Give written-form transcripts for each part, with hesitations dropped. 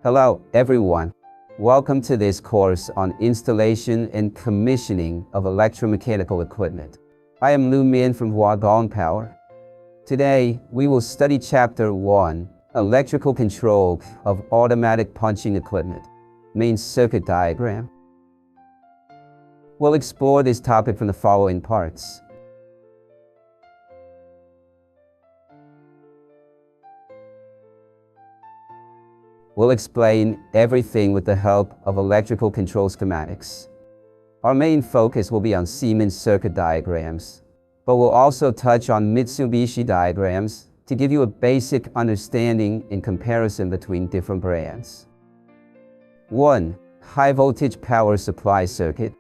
Hello, everyone. Welcome to this course on installation and commissioning of electromechanical equipment. I am Lu Min from Huagong Power. Today, we will study Chapter 1, Electrical Control of Automatic Punching Equipment, Main Circuit Diagram. We'll explore this topic from the following parts. We'll explain everything with the help of electrical control schematics. Our main focus will be on Siemens circuit diagrams, but we'll also touch on Mitsubishi diagrams to give you a basic understanding in comparison between different brands. 1. High voltage power supply circuit.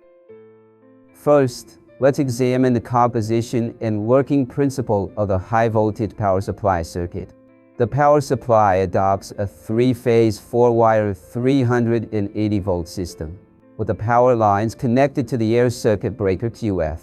First, let's examine the composition and working principle of the high voltage power supply circuit. The power supply adopts a three-phase, four-wire 380-volt system, with the power lines connected to the air circuit breaker QF.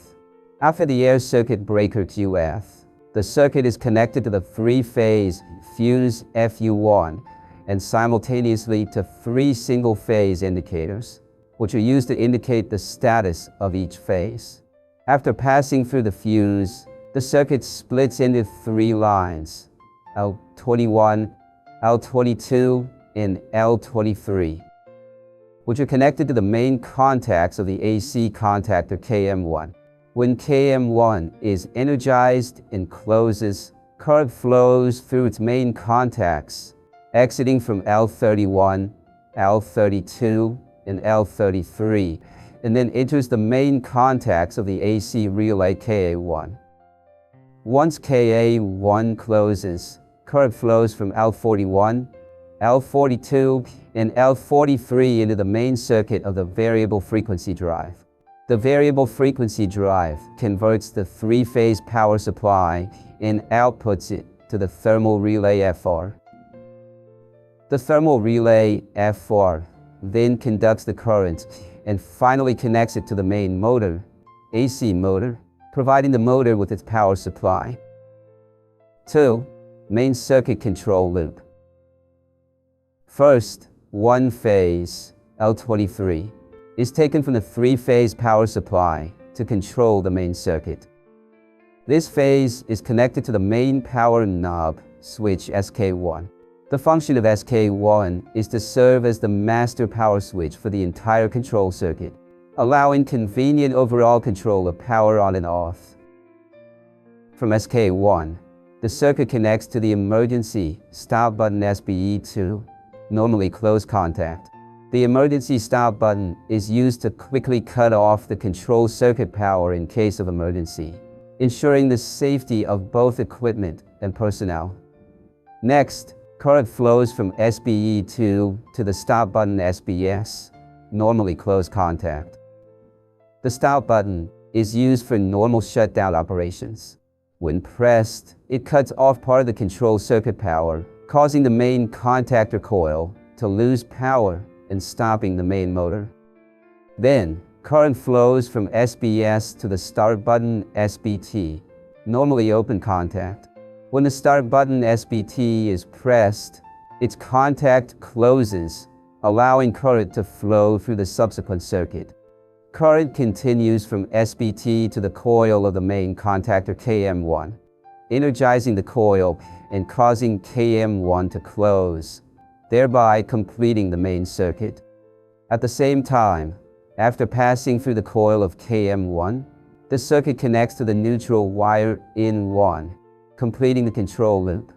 After the air circuit breaker QF, the circuit is connected to the three-phase fuse FU1 and simultaneously to three single-phase indicators, which are used to indicate the status of each phase. After passing through the fuse, the circuit splits into three lines: L21, L22, and L23, which are connected to the main contacts of the AC contactor KM1. When KM1 is energized and closes, current flows through its main contacts, exiting from L31, L32, and L33, and then enters the main contacts of the AC relay KA1. Once KA1 closes, current flows from L41, L42, and L43 into the main circuit of the variable frequency drive. The variable frequency drive converts the three-phase power supply and outputs it to the thermal relay FR. The thermal relay FR then conducts the current and finally connects it to the main motor, AC motor, providing the motor with its power supply. 2. Main circuit control loop. First, one phase, L23, is taken from the three-phase power supply to control the main circuit. This phase is connected to the main power knob switch SK1. The function of SK1 is to serve as the master power switch for the entire control circuit, allowing convenient overall control of power on and off. From SK1, the circuit connects to the emergency stop button SBE2, normally close contact. The emergency stop button is used to quickly cut off the control circuit power in case of emergency, ensuring the safety of both equipment and personnel. Next, current flows from SBE2 to the stop button SBS, normally close contact. The stop button is used for normal shutdown operations. When pressed, it cuts off part of the control circuit power, causing the main contactor coil to lose power and stopping the main motor. Then, current flows from SBS to the start button SBT, normally open contact. When the start button SBT is pressed, its contact closes, allowing current to flow through the subsequent circuit. Current continues from SBT to the coil of the main contactor KM1, energizing the coil and causing KM1 to close, thereby completing the main circuit. At the same time, after passing through the coil of KM1, the circuit connects to the neutral wire in1, completing the control loop.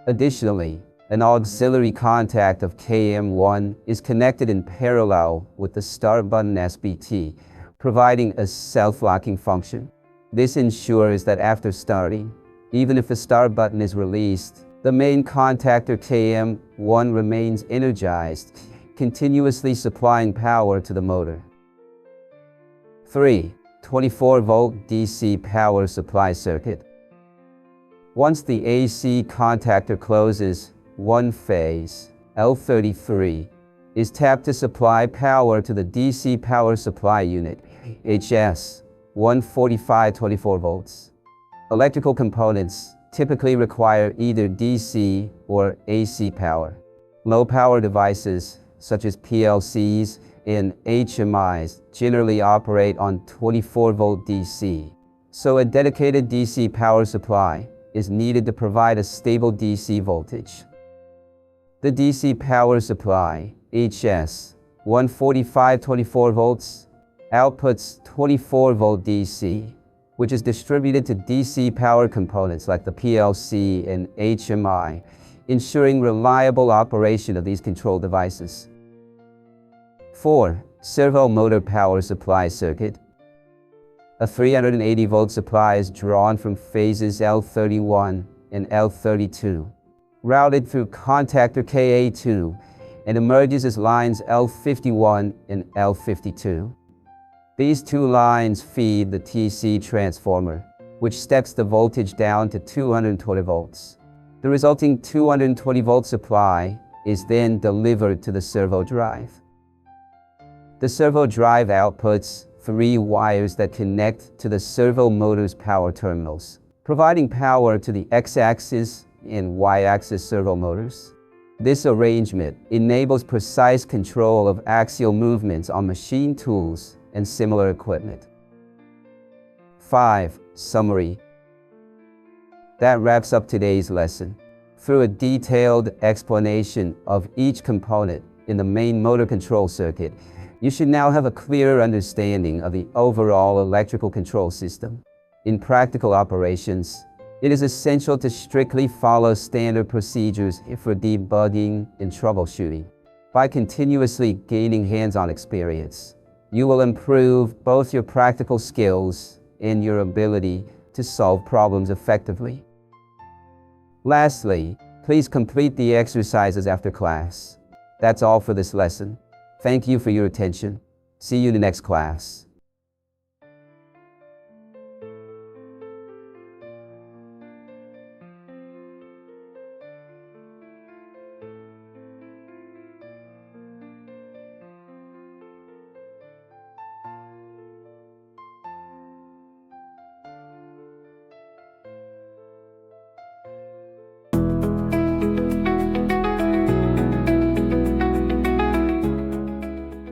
Additionally, an auxiliary contact of KM1 is connected in parallel with the start button SBT, providing a self-locking function. This ensures that after starting, even if the start button is released, the main contactor KM1 remains energized, continuously supplying power to the motor. 3. 24-volt DC power supply circuit. Once the AC contactor closes, one phase, L33, is tapped to supply power to the DC power supply unit, HS, 145 24 volts. Electrical components typically require either DC or AC power. Low-power devices, such as PLCs and HMIs, generally operate on 24-volt DC, so a dedicated DC power supply is needed to provide a stable DC voltage. The DC power supply, HS, 145 24 volts, outputs 24-volt DC, which is distributed to DC power components like the PLC and HMI, ensuring reliable operation of these control devices. 4. Servo motor power supply circuit. A 380-volt supply is drawn from phases L31 and L32, routed through contactor KA2, and emerges as lines L51 and L52. These two lines feed the TC transformer, which steps the voltage down to 220 volts. The resulting 220-volt supply is then delivered to the servo drive. The servo drive outputs 3 wires that connect to the servo motor's power terminals, providing power to the X-axis and Y-axis servo motors. This arrangement enables precise control of axial movements on machine tools and similar equipment. 5. Summary. That wraps up today's lesson. Through a detailed explanation of each component in the main motor control circuit, you should now have a clearer understanding of the overall electrical control system. In practical operations, it is essential to strictly follow standard procedures for debugging and troubleshooting. By continuously gaining hands-on experience, you will improve both your practical skills and your ability to solve problems effectively. Lastly, please complete the exercises after class. That's all for this lesson. Thank you for your attention. See you in the next class.